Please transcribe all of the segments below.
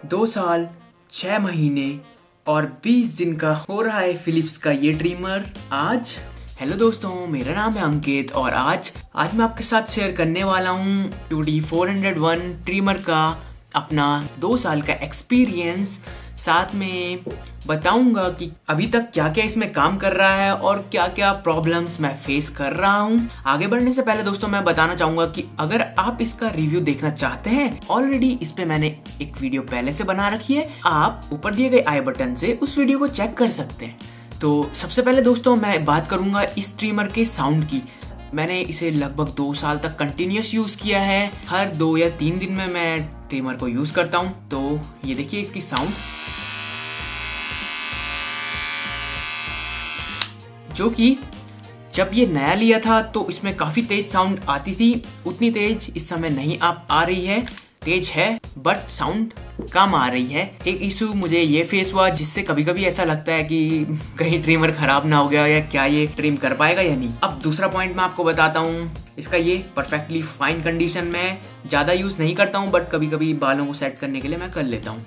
2 साल 6 महीने और 20 दिन का हो रहा है फिलिप्स का ये ट्रिमर आज। हेलो दोस्तों, मेरा नाम है अंकित और आज मैं आपके साथ शेयर करने वाला हूँ QD 401 ट्रिमर का अपना 2 साल का एक्सपीरियंस। साथ में बताऊंगा कि अभी तक क्या क्या इसमें काम कर रहा है और क्या क्या प्रॉब्लम्स मैं फेस कर रहा हूँ। आगे बढ़ने से पहले दोस्तों मैं बताना चाहूंगा कि अगर आप इसका रिव्यू देखना चाहते हैं, ऑलरेडी इस पे मैंने एक वीडियो पहले से बना रखी है, आप ऊपर दिए गए आई बटन से उस वीडियो को चेक कर सकते हैं। तो सबसे पहले दोस्तों मैं बात करूंगा इस ट्रिमर के साउंड की। मैंने इसे लगभग 2 साल तक कंटिन्यूस यूज किया है। हर 2 या 3 दिन में मैं ट्रिमर को यूज करता हूँ। तो ये देखिए इसकी साउंड, जो कि जब ये नया लिया था तो इसमें काफी तेज साउंड आती थी। उतनी तेज इस समय नहीं आ रही है, तेज है बट साउंड कम आ रही है। एक इशू मुझे ये फेस हुआ जिससे कभी कभी ऐसा लगता है कि कहीं ट्रिमर खराब ना हो गया या क्या ये ट्रिम कर पाएगा या नहीं। अब दूसरा पॉइंट मैं आपको बताता हूँ, इसका ये परफेक्टली फाइन कंडीशन में ज्यादा यूज नहीं करता हूँ बट कभी कभी बालों को सेट करने के लिए मैं कर लेता हूँ।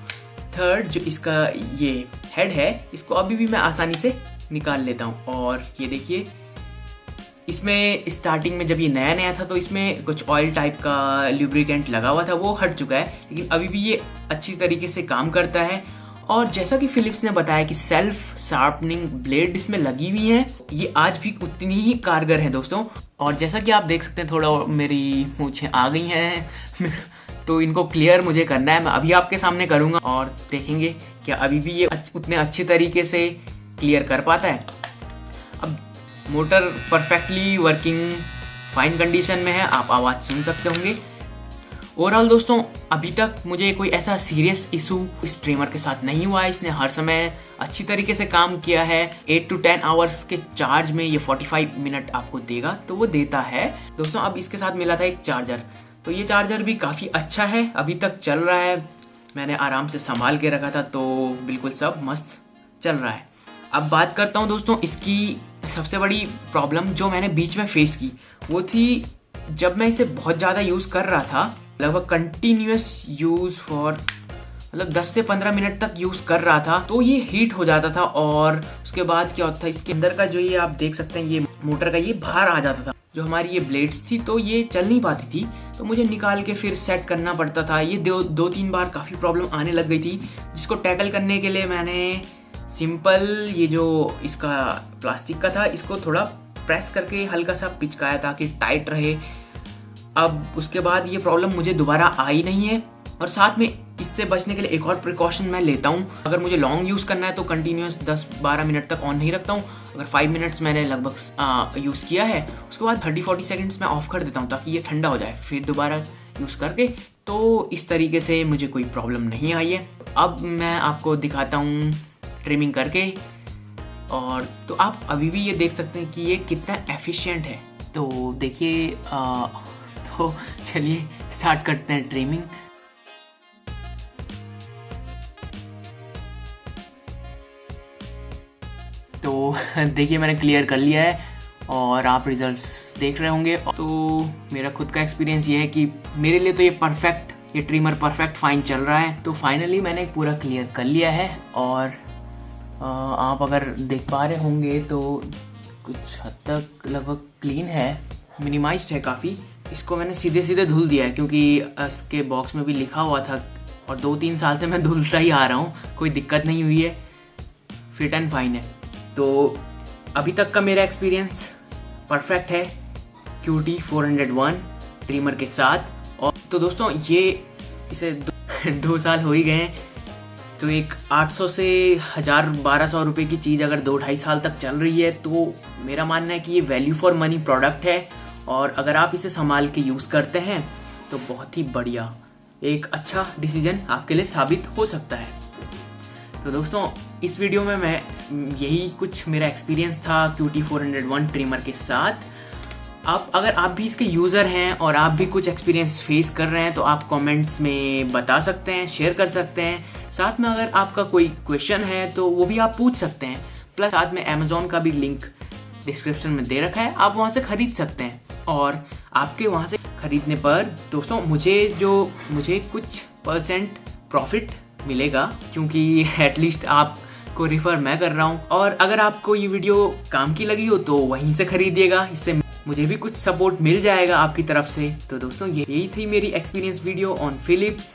थर्ड, जो इसका ये हेड है इसको अभी भी मैं आसानी से निकाल लेता हूँ। और ये देखिए इसमें स्टार्टिंग में जब ये नया था तो इसमें कुछ ऑयल टाइप का ल्यूब्रिकेंट लगा हुआ था, वो हट चुका है, लेकिन अभी भी ये अच्छी तरीके से काम करता है। और जैसा कि फिलिप्स ने बताया कि सेल्फ शार्पनिंग ब्लेड इसमें लगी हुई है, ये आज भी उतनी ही कारगर है दोस्तों। और जैसा कि आप देख सकते हैं थोड़ा मेरी मूंछें आ गई हैं तो इनको क्लियर मुझे करना है, मैं अभी आपके सामने करूंगा और देखेंगे क्या अभी भी ये उतने अच्छे तरीके से क्लियर कर पाता है। अब motor perfectly working fine condition में है, आप आवाज सुन सकते होंगे। ओवरऑल दोस्तों अभी तक मुझे कोई ऐसा सीरियस इशू इस ट्रिमर के साथ नहीं हुआ है। इसने हर समय अच्छी तरीके से काम किया है। 8 to 10 आवर्स के चार्ज में ये 45 मिनट आपको देगा, तो वो देता है दोस्तों। अब इसके साथ मिला था एक चार्जर, तो ये चार्जर भी काफी अच्छा है, अभी तक चल रहा है। मैंने आराम से संभाल के रखा था तो बिल्कुल सब मस्त चल रहा है। अब बात करता हूँ दोस्तों इसकी सबसे बड़ी प्रॉब्लम जो मैंने बीच में फेस की, वो थी जब मैं इसे बहुत ज़्यादा यूज़ कर रहा था, लगभग कंटिन्यूस यूज़ फॉर मतलब 10 से 15 मिनट तक यूज़ कर रहा था, तो ये हीट हो जाता था। और उसके बाद क्या होता था, इसके अंदर का जो ये आप देख सकते हैं ये मोटर का ये बाहर आ जाता था, जो हमारी ये ब्लेड्स थी तो ये चल नहीं पाती थी, तो मुझे निकाल के फिर सेट करना पड़ता था। ये 2-3 बार काफ़ी प्रॉब्लम आने लग गई थी, जिसको टैकल करने के लिए मैंने सिंपल ये जो इसका प्लास्टिक का था इसको थोड़ा प्रेस करके हल्का सा पिचकाया ताकि टाइट रहे। अब उसके बाद ये प्रॉब्लम मुझे दोबारा आई नहीं है। और साथ में इससे बचने के लिए एक और प्रिकॉशन मैं लेता हूँ, अगर मुझे लॉन्ग यूज़ करना है तो कंटिन्यूस 10-12 मिनट तक ऑन नहीं रखता हूँ। अगर 5 मिनट्स मैंने लगभग यूज़ किया है, उसके बाद 30-40 सेकेंड्स में ऑफ कर देता हूँ ताकि ये ठंडा हो जाए, फिर दोबारा यूज़ करके। तो इस तरीके से मुझे कोई प्रॉब्लम नहीं आई है। अब मैं आपको दिखाता हूँ ट्रिमिंग करके, और तो आप अभी भी ये देख सकते हैं कि ये कितना एफिशिएंट है। तो देखिए तो चलिए स्टार्ट करते हैं ट्रिमिंग। तो देखिए मैंने क्लियर कर लिया है और आप रिजल्ट्स देख रहे होंगे। तो मेरा खुद का एक्सपीरियंस ये है कि मेरे लिए तो ये ट्रिमर परफेक्ट फाइन चल रहा है। तो फाइनली मैंने पूरा क्लियर कर लिया है और आप अगर देख पा रहे होंगे तो कुछ हद तक लगभग क्लीन है, मिनिमाइज्ड है काफ़ी। इसको मैंने सीधे धुल दिया है क्योंकि इसके बॉक्स में भी लिखा हुआ था, और 2-3 साल से मैं धुलता ही आ रहा हूँ, कोई दिक्कत नहीं हुई है, फिट एंड फाइन है। तो अभी तक का मेरा एक्सपीरियंस परफेक्ट है QD 401 ट्रिमर के साथ। और तो दोस्तों ये इसे 2 साल हो ही गए हैं, तो एक 800 से 1000-1200 रुपए की चीज़ अगर 2-2.5 साल तक चल रही है तो मेरा मानना है कि ये वैल्यू फॉर मनी प्रोडक्ट है। और अगर आप इसे संभाल के यूज़ करते हैं तो बहुत ही बढ़िया एक अच्छा डिसीजन आपके लिए साबित हो सकता है। तो दोस्तों इस वीडियो में मैं यही कुछ मेरा एक्सपीरियंस था QD 401 ट्रिमर के साथ। अगर आप भी इसके यूज़र हैं और आप भी कुछ एक्सपीरियंस फेस कर रहे हैं तो आप कमेंट्स में बता सकते हैं, शेयर कर सकते हैं। साथ में अगर आपका कोई क्वेश्चन है तो वो भी आप पूछ सकते हैं। प्लस साथ में Amazon का भी लिंक डिस्क्रिप्शन में दे रखा है, आप वहाँ से खरीद सकते हैं। और आपके वहाँ से खरीदने पर दोस्तों मुझे कुछ % प्रॉफिट मिलेगा, क्योंकि एटलीस्ट आपको रिफर मैं कर रहा हूँ। और अगर आपको ये वीडियो काम की लगी हो तो वहीं से खरीदिएगा, इससे मुझे भी कुछ सपोर्ट मिल जाएगा आपकी तरफ से। तो दोस्तों यही थी मेरी experience video on Philips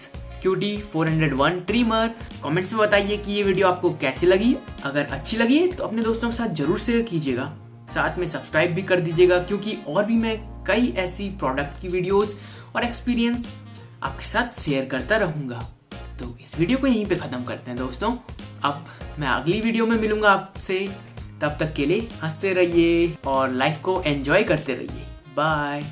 QT401 trimmer. Comments में बताइए कि ये वीडियो आपको कैसी लगी। अगर अच्छी लगी है तो अपने दोस्तों के साथ जरूर शेयर कीजिएगा, साथ में सब्सक्राइब भी कर दीजिएगा, क्योंकि और भी मैं कई ऐसी प्रोडक्ट की वीडियोस और एक्सपीरियंस आपके साथ शेयर करता रहूंगा। तो इस वीडियो को यहीं पे खत्म करते हैं दोस्तों। अब मैं अगली वीडियो में मिलूंगा आपसे, तब तक के लिए हंसते रहिए और लाइफ को एंजॉय करते रहिए। बाय।